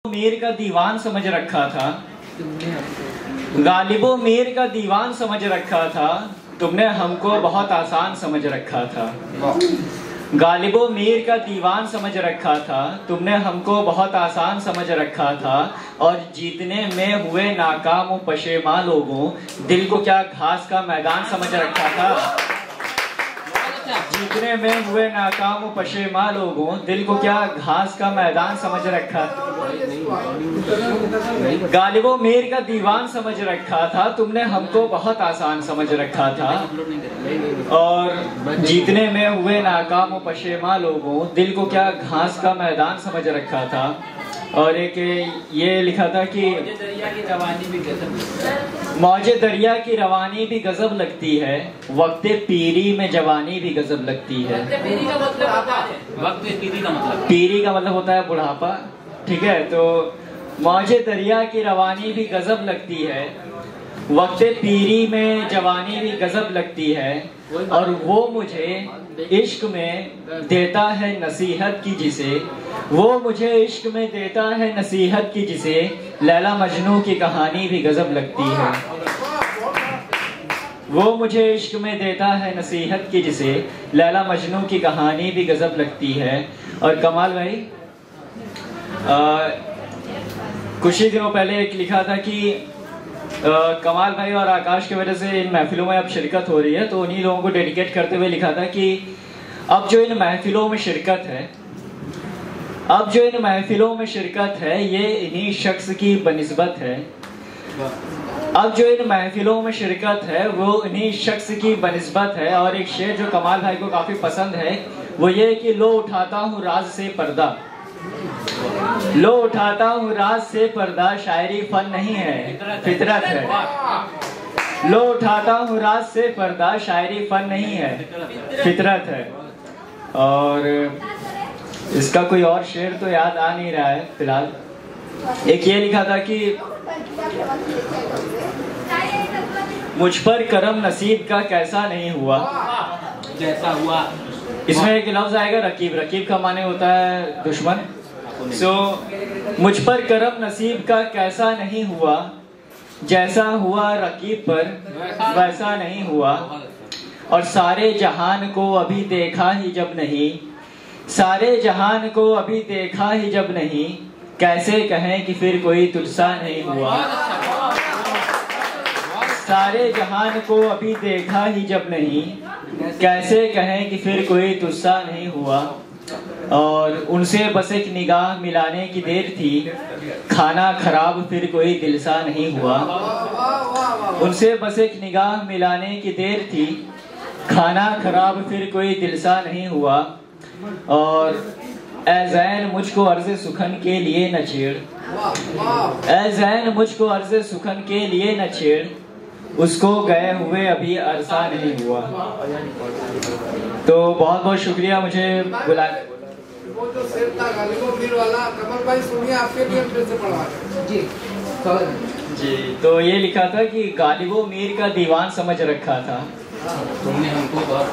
मीर का दीवान समझ रखा था, गालिबो मीर का दीवान समझ रखा था, तुमने हमको बहुत आसान समझ रखा था। गालिबो मीर का दीवान समझ रखा था, तुमने हमको बहुत आसान समझ रखा था। और जीतने में हुए नाकाम व पशेमा लोगों, दिल को क्या घास का मैदान समझ रखा था। जीतने में हुए नाकाम व पशेमा लोगों, दिल को क्या घास का मैदान समझ रखा था। गालिबो मीर का दीवान समझ रखा था, तुमने हमको बहुत आसान समझ रखा था। और जीतने में हुए नाकाम व पशेमा लोगों, दिल को क्या घास का मैदान समझ रखा था। और एक ये लिखा था कि मौजे दरिया की रवानी भी गजब लगती है, वक्ते पीरी में जवानी भी गजब लगती है। पीरी का मतलब होता है बुढ़ापा, ठीक है। तो मौजे दरिया की रवानी भी गजब लगती है, वक्ते पीरी में जवानी भी गजब लगती है। और वो मुझे इश्क में देता है नसीहत की जिसे, वो मुझे इश्क में देता है नसीहत की जिसे, लैला मजनू की कहानी भी गजब लगती है। वो मुझे इश्क में देता है नसीहत की जिसे, लैला मजनू की कहानी भी गजब लगती है। और कमाल भाई कुछ ही दिनों पहले एक लिखा था कि कमाल भाई और आकाश की वजह से इन महफिलों में अब शिरकत हो रही है, तो उन्हीं लोगों को डेडिकेट करते हुए लिखा था कि अब जो इन महफिलों में शिरकत है, अब जो इन महफिलों में शिरकत है, ये इन्हीं शख्स की बनिस्बत है। अब जो इन महफिलों में शिरकत है, वो इन्हीं शख्स की बनिस्बत है। और एक शेर जो कमाल भाई को काफी पसंद है, वो ये कि लो उठाता हूँ राज से पर्दा, लो उठाता हूँ राज से पर्दा, शायरी फन नहीं है फितरत है। लो उठाता हूँ राज से पर्दा, शायरी फन नहीं है फितरत है। और इसका कोई और शेर तो याद आ नहीं रहा है फिलहाल। एक ये लिखा था कि मुझ पर करम नसीब का कैसा नहीं हुआ, जैसा हुआ। इसमें एक लफ्ज आएगा रकीब, रकीब का माने होता है दुश्मन। मुझ पर करम नसीब का कैसा नहीं हुआ, जैसा हुआ रकीब पर वैसा नहीं हुआ। और सारे जहान को अभी देखा ही जब नहीं, सारे जहान को अभी देखा ही जब नहीं, कैसे कहें कि फिर कोई तुझसा नहीं हुआ। सारे जहान को अभी देखा ही जब नहीं, कैसे कहें कि फिर कोई तुझसा नहीं हुआ। और उनसे बस एक निगाह मिलाने की देर थी, खाना खराब फिर कोई दिलसा नहीं हुआ। उनसे बस एक निगाह मिलाने की देर थी, खाना खराब फिर कोई दिलसा नहीं हुआ। और ऐ ज़ैन मुझको अर्ज़े सुखन के लिए न छेड़, ऐ ज़ैन मुझको अर्ज़े सुखन के लिए न छेड़, उसको गए हुए अभी अरसा नहीं हुआ। तो बहुत बहुत शुक्रिया मुझे बुला। वो जो शेर था गालिबो मीर वाला, कमल भाई सुनिए, आपके लिए फिर से पढ़वा जी। तो ये लिखा था कि गालिबो मीर का दीवान समझ रखा था, तुमने हमको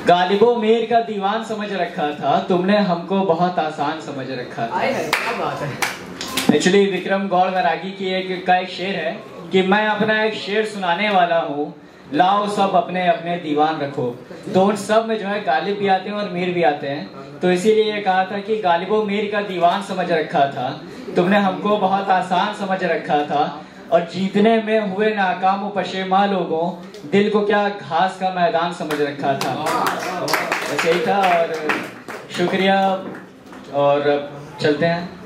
गालिबो मीर का दीवान समझ रखा था, तुमने हमको बहुत आसान समझ रखा था। क्या बात है। एक्चुअली विक्रम गौड़ वैरागी की एक शेर है कि मैं अपना एक शेर सुनाने वाला हूँ, लाओ सब अपने अपने दीवान रखो। तो उन सब में जो है गालिब भी आते हैं और मीर भी आते हैं। तो इसीलिए ये कहा था कि गालिबो मीर का दीवान समझ रखा था, तुमने हमको बहुत आसान समझ रखा था। और जीतने में हुए नाकाम व पशेमा लोगों, दिल को क्या घास का मैदान समझ रखा था। ऐसे ही था। और शुक्रिया, और चलते हैं।